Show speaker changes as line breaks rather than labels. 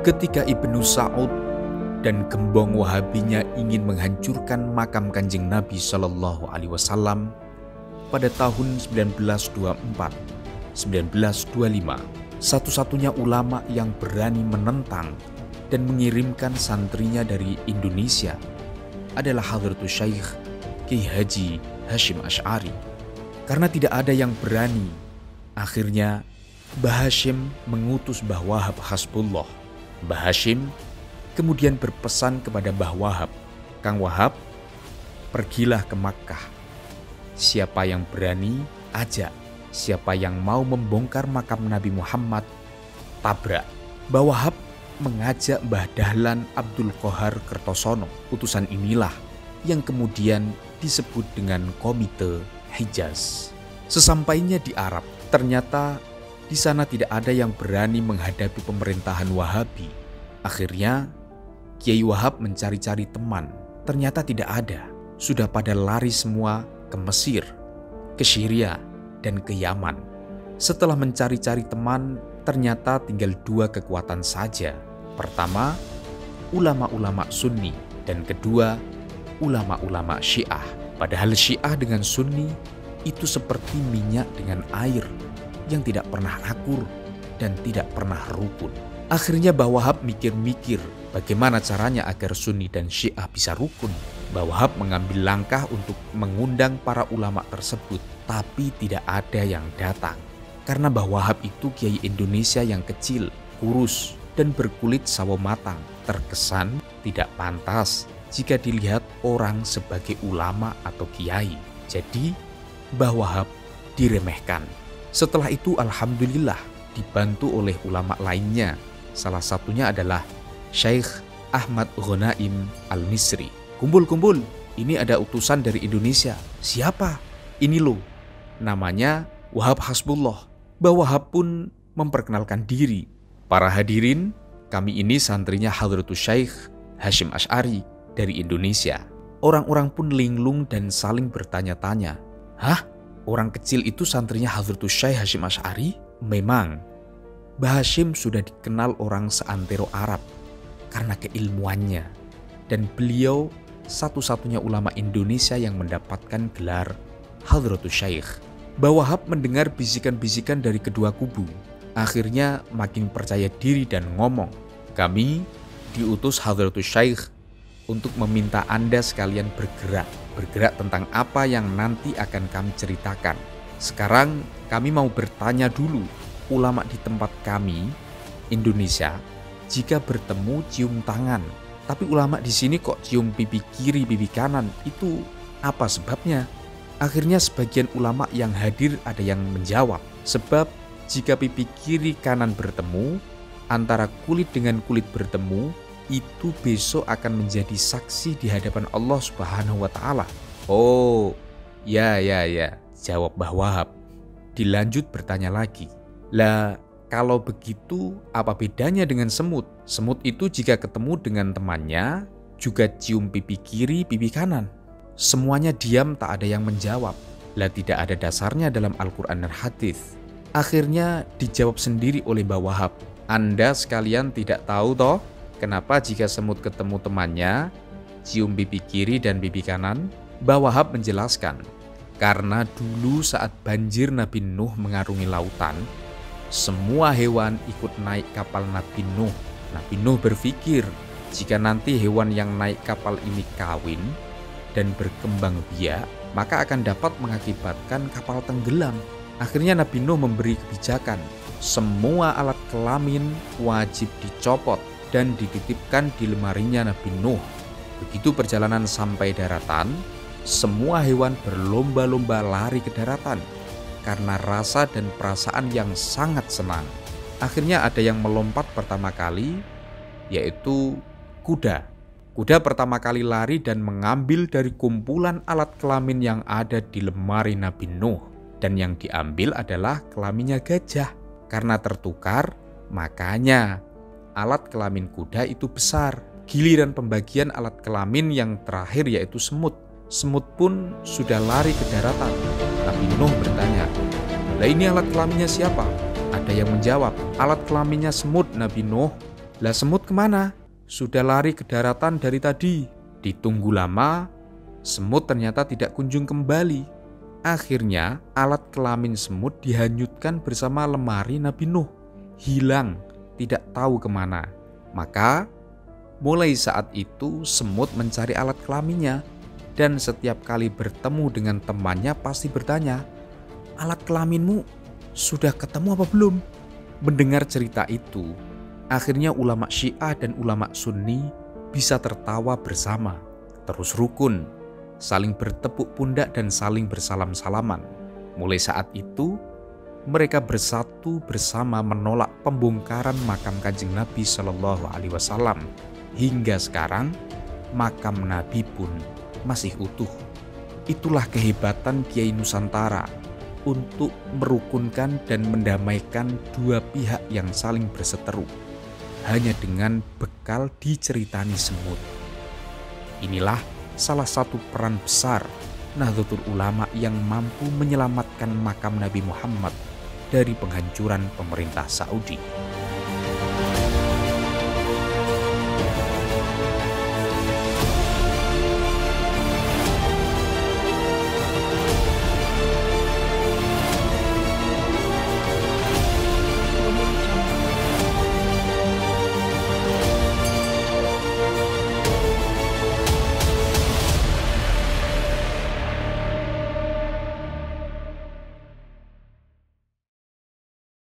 Ketika Ibnu Sa'ud dan gembong Wahabinya ingin menghancurkan makam Kanjeng Nabi Shallallahu Alaihi Wasallam pada tahun 1925, satu-satunya ulama yang berani menentang dan mengirimkan santrinya dari Indonesia adalah Hadratus Syekh Kiai Haji Hasyim Asy'ari. Karena tidak ada yang berani, akhirnya Mbah Hasyim mengutus Mbah Wahab Hasbullah. Mbah Hasyim kemudian berpesan kepada Mbah Wahab, "Kang Wahab, pergilah ke Makkah. Siapa yang berani, ajak. Siapa yang mau membongkar makam Nabi Muhammad, tabrak." Mbah Wahab mengajak Mbah Dahlan Abdul Qohar Kertosono. Utusan inilah yang kemudian disebut dengan Komite Hijaz. Sesampainya di Arab, ternyata di sana tidak ada yang berani menghadapi pemerintahan Wahabi. Akhirnya Kiai Wahab mencari-cari teman. Ternyata tidak ada. Sudah pada lari semua ke Mesir, ke Syria, dan ke Yaman. Setelah mencari-cari teman, ternyata tinggal dua kekuatan saja. Pertama, ulama-ulama Sunni, dan kedua, ulama-ulama Syiah. Padahal Syiah dengan Sunni itu seperti minyak dengan air yang tidak pernah akur dan tidak pernah rukun. Akhirnya Mbah Wahab mikir-mikir bagaimana caranya agar Sunni dan Syiah bisa rukun. Mbah Wahab mengambil langkah untuk mengundang para ulama tersebut, tapi tidak ada yang datang. Karena Mbah Wahab itu kiai Indonesia yang kecil, kurus, dan berkulit sawo matang. Terkesan tidak pantas jika dilihat orang sebagai ulama atau kiai. Jadi Mbah Wahab diremehkan. Setelah itu alhamdulillah dibantu oleh ulama lainnya. Salah satunya adalah Syekh Ahmad Ghanaim Al-Misri. "Kumpul, ini ada utusan dari Indonesia." "Siapa?" "Ini loh, namanya Wahab Hasbullah." Mbah Wahab pun memperkenalkan diri. "Para hadirin, kami ini santrinya Hadratus Syekh Hasyim Asy'ari dari Indonesia." Orang-orang pun linglung dan saling bertanya-tanya, "Hah? Orang kecil itu santrinya Hadratus Syekh Hasyim Asy'ari?" Memang, Mbah Hasyim sudah dikenal orang seantero Arab karena keilmuannya. Dan beliau satu-satunya ulama Indonesia yang mendapatkan gelar Hadratus Syekh. Mbah Wahab mendengar bisikan-bisikan dari kedua kubu. Akhirnya makin percaya diri dan ngomong, "Kami diutus Hadratus Syekh untuk meminta Anda sekalian bergerak tentang apa yang nanti akan kami ceritakan. Sekarang kami mau bertanya dulu, ulama di tempat kami, Indonesia, jika bertemu cium tangan. Tapi ulama di sini kok cium pipi kiri, pipi kanan, itu apa sebabnya?" Akhirnya sebagian ulama yang hadir ada yang menjawab, "Sebab jika pipi kiri kanan bertemu, antara kulit dengan kulit bertemu, itu besok akan menjadi saksi di hadapan Allah Subhanahu wa Ta'ala." "Oh, ya, jawab Mbah Wahab. Dilanjut bertanya lagi, "Lah, kalau begitu apa bedanya dengan semut? Semut itu jika ketemu dengan temannya juga cium pipi kiri, pipi kanan." Semuanya diam, tak ada yang menjawab. Lah, tidak ada dasarnya dalam Al-Quran dan Hadis. Akhirnya dijawab sendiri oleh Mbah Wahab, "Anda sekalian tidak tahu toh kenapa jika semut ketemu temannya cium pipi kiri dan pipi kanan?" Mbah Wahab menjelaskan, "Karena dulu saat banjir Nabi Nuh mengarungi lautan, semua hewan ikut naik kapal Nabi Nuh. Nabi Nuh berpikir, jika nanti hewan yang naik kapal ini kawin dan berkembang biak, maka akan dapat mengakibatkan kapal tenggelam. Akhirnya Nabi Nuh memberi kebijakan, semua alat kelamin wajib dicopot dan dititipkan di lemarinya Nabi Nuh. Begitu perjalanan sampai daratan, semua hewan berlomba-lomba lari ke daratan karena rasa dan perasaan yang sangat senang. Akhirnya ada yang melompat pertama kali, yaitu kuda. Kuda pertama kali lari dan mengambil dari kumpulan alat kelamin yang ada di lemari Nabi Nuh. Dan yang diambil adalah kelaminnya gajah. Karena tertukar, makanya alat kelamin kuda itu besar. Giliran pembagian alat kelamin yang terakhir yaitu semut. Semut pun sudah lari ke daratan. Nabi Nuh bertanya, "Lah, ini alat kelaminnya siapa?" Ada yang menjawab, "Alat kelaminnya semut, Nabi Nuh." Lah semut kemana? Sudah lari ke daratan dari tadi. Ditunggu lama, semut ternyata tidak kunjung kembali. Akhirnya alat kelamin semut dihanyutkan bersama lemari Nabi Nuh. Hilang, tidak tahu kemana. Maka mulai saat itu semut mencari alat kelaminnya. Dan setiap kali bertemu dengan temannya pasti bertanya, "Alat kelaminmu sudah ketemu apa belum?" Mendengar cerita itu, akhirnya ulama Syiah dan ulama Sunni bisa tertawa bersama, terus rukun, saling bertepuk pundak dan saling bersalam-salaman. Mulai saat itu, mereka bersatu bersama menolak pembongkaran makam Kanjeng Nabi Shallallahu Alaihi Wasallam. Hingga sekarang, makam Nabi pun masih utuh. Itulah kehebatan Kiai Nusantara untuk merukunkan dan mendamaikan dua pihak yang saling berseteru hanya dengan bekal diceritani semut. Inilah salah satu peran besar Nahdlatul Ulama yang mampu menyelamatkan makam Nabi Muhammad dari penghancuran pemerintah Saudi.